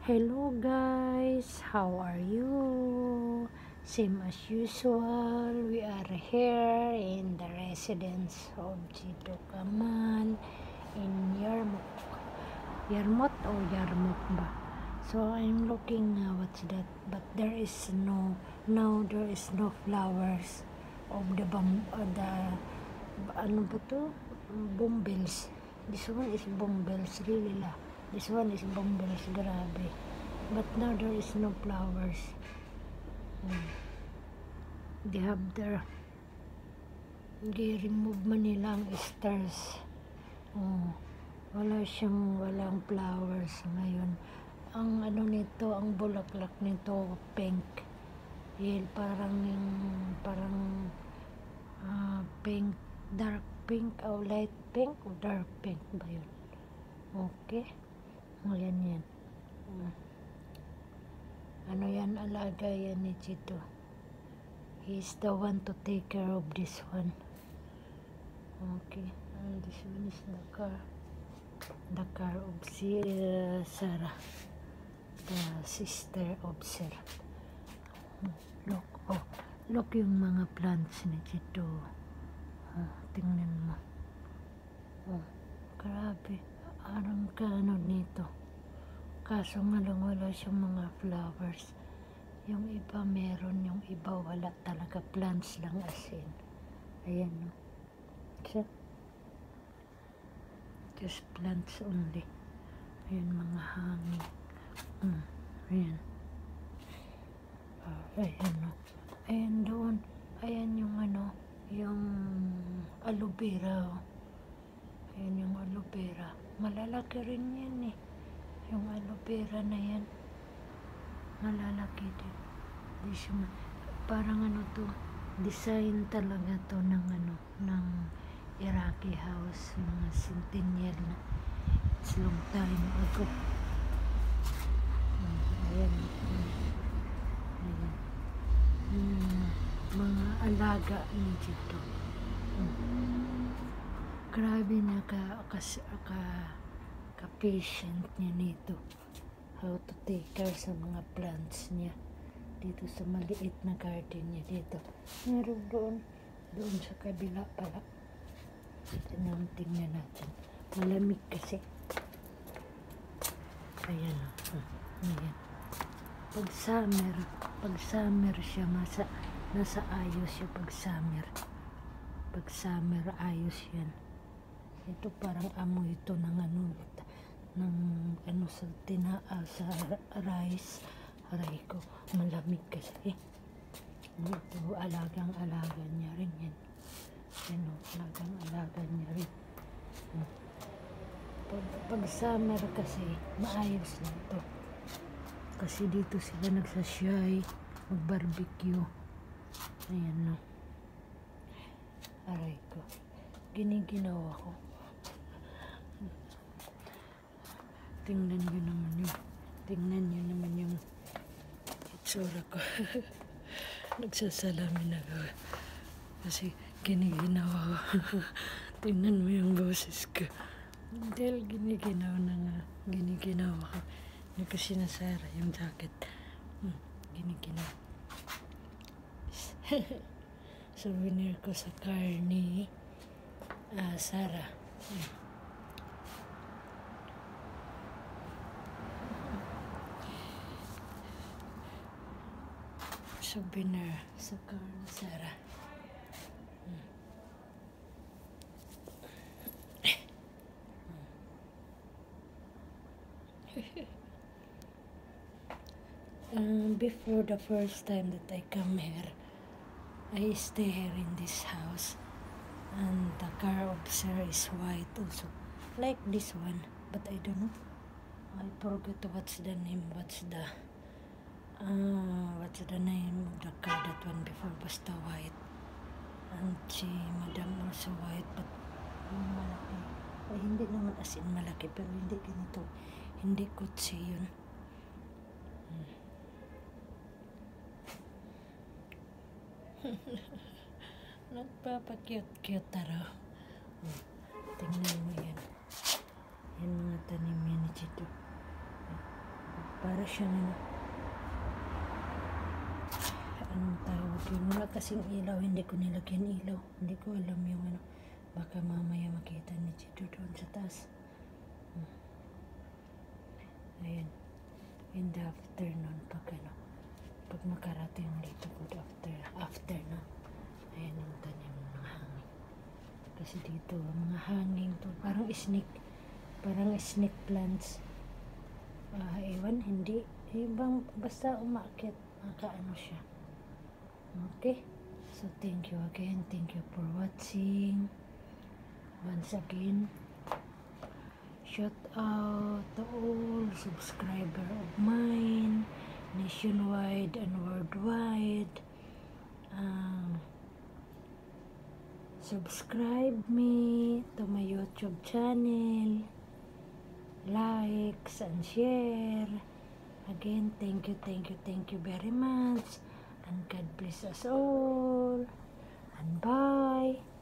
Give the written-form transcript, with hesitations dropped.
Hello guys, how are you? Same as usual, we are here in the residence of Chito Kaman in Yarmuk. Yarmut or Yarmuk ba? So I'm looking what's that, but there is no flowers of the ano ba to? Bumbles. This one is bumbles, really la. This one is bumbles, grabe. But now there is no flowers. They have their, remove man nila ang stars. Walang flowers ngayon. Ang ano nito, ang bulaklak nito, pink. Parang pink, dark pink, o light pink, o dark pink ba yun? Okay. Yan. Ano yan, alaga yan ni Chito. He's the one to take care of this one. Okay. And this one is the car. The car of Sarah. The sister of Sarah. Look yung mga plants ni Chito. Tingnan mo. Grabe. Arang ka nito. Kaso nga lang wala siyang mga flowers. Yung iba meron, yung iba wala talaga. Plants lang as in. Ayan no. So, just plants only. Ayan mga hangin. Ayan. Ayan no. Ayan doon. Ayan yung ano, yung aloe vera. Ayan yung aloe vera. Malalaki rin yan eh. Yung aloe vera na yan, malalaki din. Parang ano to, design talaga to ng ano, ng Iraqi house, mga centennial na. It's long time ago. Ayan. Mga alaga ni Chito. Grabe na ka-patient niya nito. How to take care sa mga plants niya. Dito sa maliit na garden niya dito. Meron doon sa kabila pala. Tingnan natin. Malamig kasi. Ayan o. Ayan. Pag summer siya, nasa ayos siya pag summer. Pag summer, ayos yan. Ito parang amoy ito ng ano sa sa rice. Aray ko, malamig kasi. Ito, alagang-alaga niya rin yan. Ano, alagang-alaga niya rin. Pag summer kasi, maayos na ito. Kasi dito sila nagsashy, mag-barbecue. Ayan no. Aray ko. Giniginawa ko. Tingnan nyo naman yung itsura ko. Nagsasalamin ako. Kasi giniginawa ko. Tingnan mo yung boses ko. Dahil giniginawa ko. Hindi ko sinasara yung jacket. Giniginawa. Souvenir ko sa car ni Sarah. Souvenir sa car ni Sarah. Before the first time that I come here, I stay here in this house, and the car of Sarah is white also, like this one, but I don't know. I forgot what's the name. What's the name of the car? That one before was the white, and Madam also white, but malaki. Ay, hindi naman as in malaki, pero hindi ganito. Hindi kutsi yun. Nagpapakute-cute taro. Tingnan mo yan. Yan mga tanim yan ni Chito. para siyang anong tawag yun, wala kasing ilaw, hindi ko nilagyan ilaw, hindi ko alam yung baka mamaya makita ni Chito doon sa taas. Ayan, in the afternoon pag makarating dito good after na, ayan ang tanim ng mga hangin, kasi dito mga hangin to parang snake plants. Ewan, hindi ibang basta umaakit makaano siya. Okay, so thank you again, thank you for watching. Once again, shout out to all subscriber of mine nationwide and worldwide. Subscribe me to my YouTube channel, likes and share. Again, thank you very much, and God bless us all, and bye.